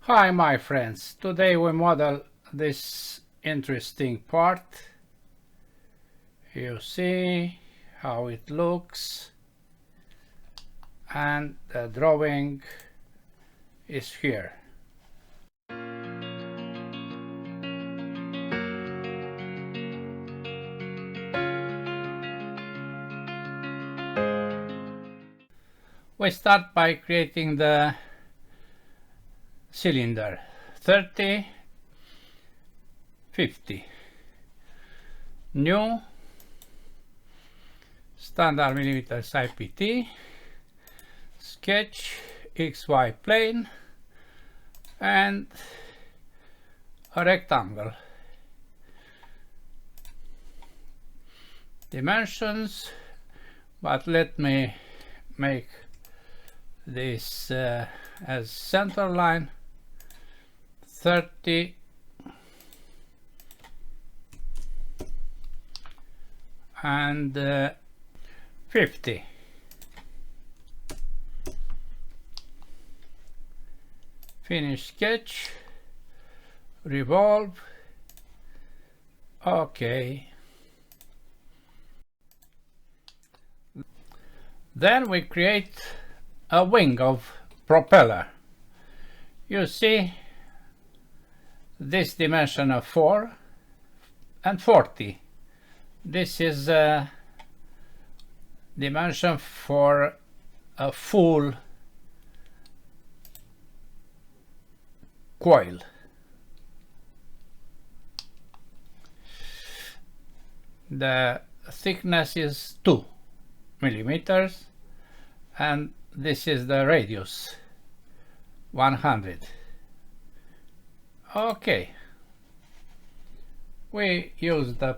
Hi my friends, today we model this interesting part. You see how it looks, and the drawing is here. We start by creating the cylinder 30, 50. New standard millimeters IPT, sketch XY plane and a rectangle. Dimensions, but let me make this as center line 30 and 50. Finish sketch, revolve, okay. Then we create a wing of propeller. You see this dimension of 4 and 40. This is a dimension for a full coil. The thickness is 2 millimeters and this is the radius 100. Okay, we use the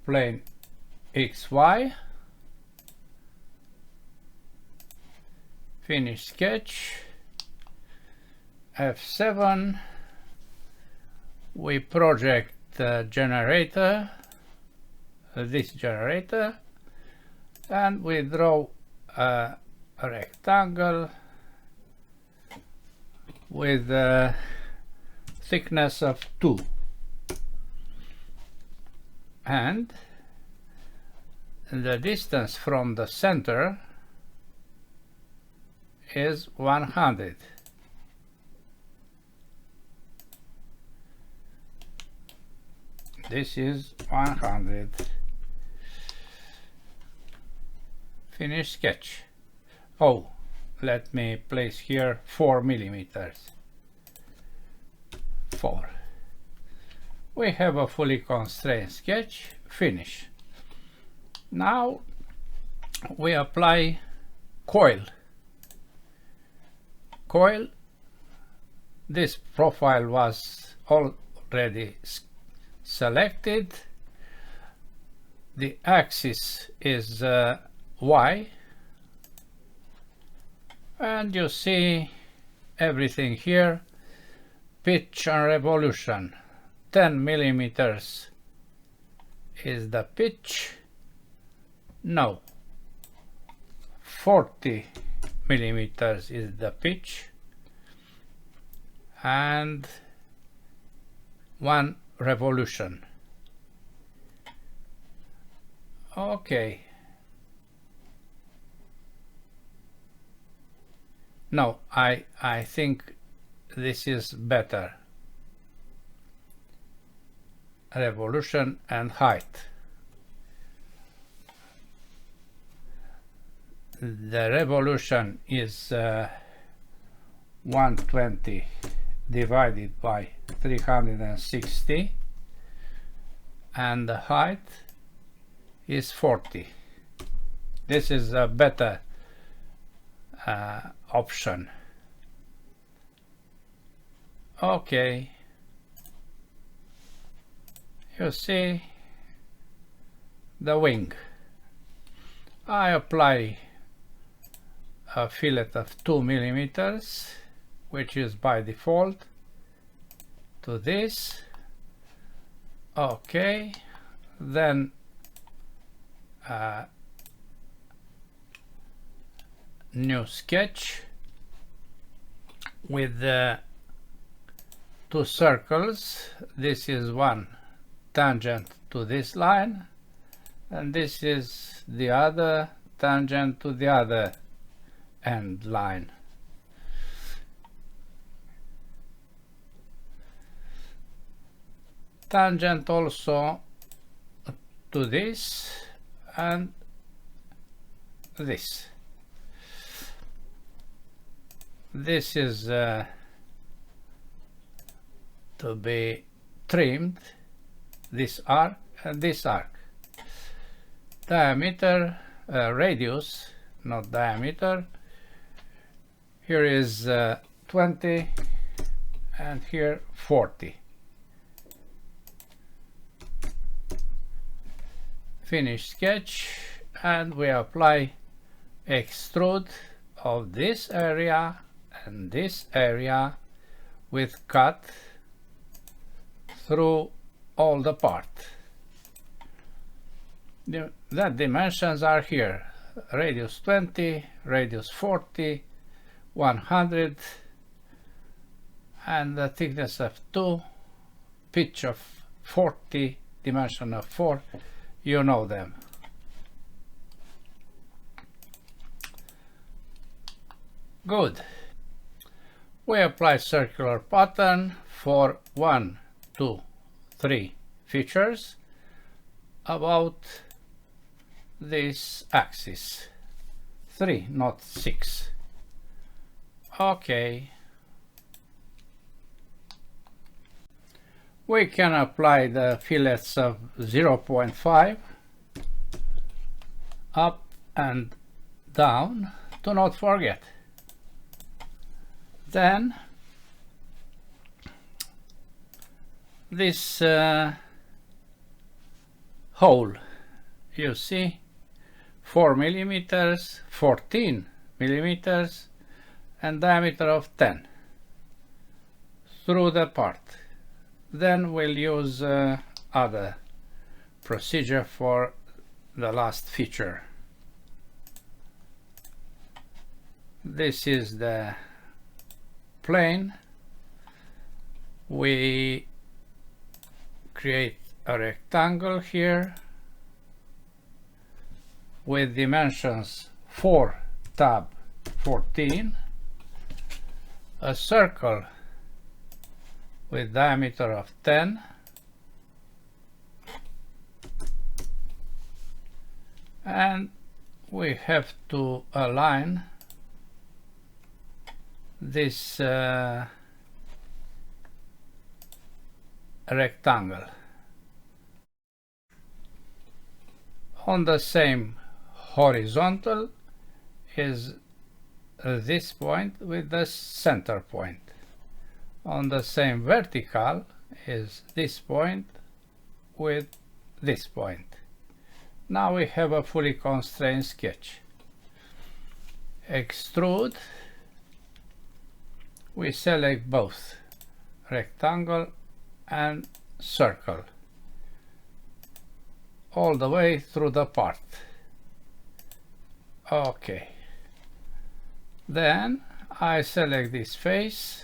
plane XY, finish sketch, F7, we project the generator, this generator, and we draw a rectangle with a thickness of 2 and the distance from the center is 100. This is 100. Finish sketch. Oh, let me place here 4 millimeters. 4. We have a fully constrained sketch. Finish. Now we apply coil. Coil. This profile was already selected. The axis is Y, and you see everything here. Pitch and revolution. 10 millimeters is the pitch. No, 40 millimeters is the pitch and 1 revolution. Okay. No, I think this is better. Revolution and height. The revolution is 120 divided by 360 and the height is 40. This is a better option. Okay, you see the wing. I apply a fillet of 2 millimeters, which is by default, to this. Okay, then new sketch with the two circles. This is one tangent to this line, and this is the other tangent to the other end line. Tangent also to this and this. This is to be trimmed, this arc and this arc. Diameter, radius, not diameter. Here is 20 and here 40. Finish sketch, and we apply extrude of this area and this area with cut through all the part. The dimensions are here: radius 20, radius 40, 100, and the thickness of 2, pitch of 40, dimension of 4. You know them. Good. We apply circular pattern for 1, 2, 3 features about this axis. 3, not 6. Okay. We can apply the fillets of 0.5 up and down, do not forget. Then this hole, you see, 4 millimeters, 14 millimeters, and diameter of 10 through the part. Then we'll use other procedure for the last feature. This is the plane. We create a rectangle here with dimensions 4 tab 14, a circle with diameter of 10, and we have to align this rectangle on the same horizontal is this point with the center point. On the same vertical is this point with this point. Now we have a fully constrained sketch. Extrude. We select both rectangle and circle all the way through the part. Okay. Then I select this face.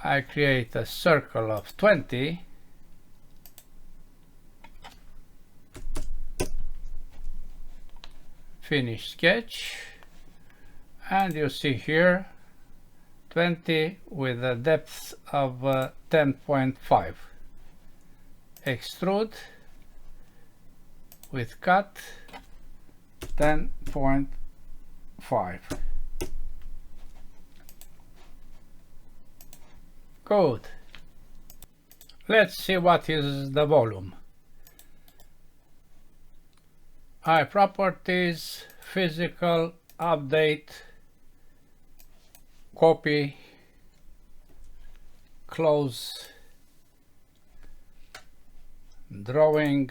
I create a circle of 20. Finish sketch. And you see here 20 with a depth of 10.5. Extrude with cut 10.5. Good. Let's see what is the volume. Properties, physical, update, copy, close, drawing,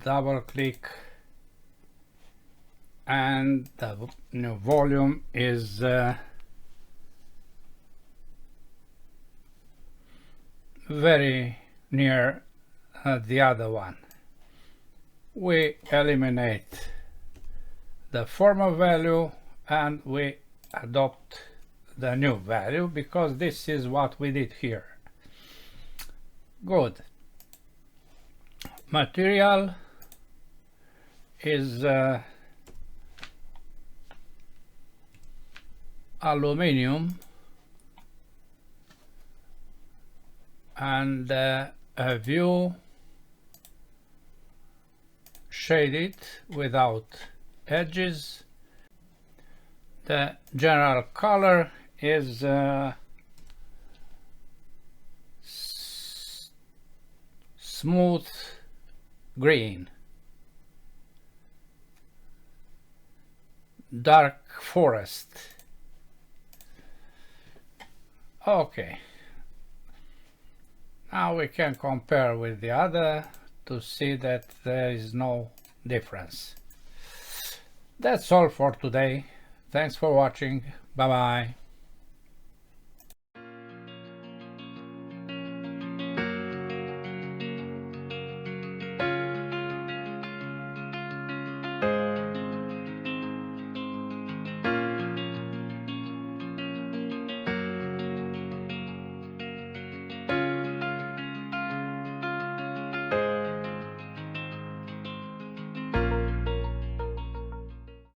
double click, and the new volume is very near the other one. We eliminate the former value and we adopt the new value because this is what we did here. Good. Material is aluminum, and a view shaded without edges. The general color is smooth green, dark forest. Okay, now we can compare with the other to see that there is no difference. That's all for today. Thanks for watching. Bye bye.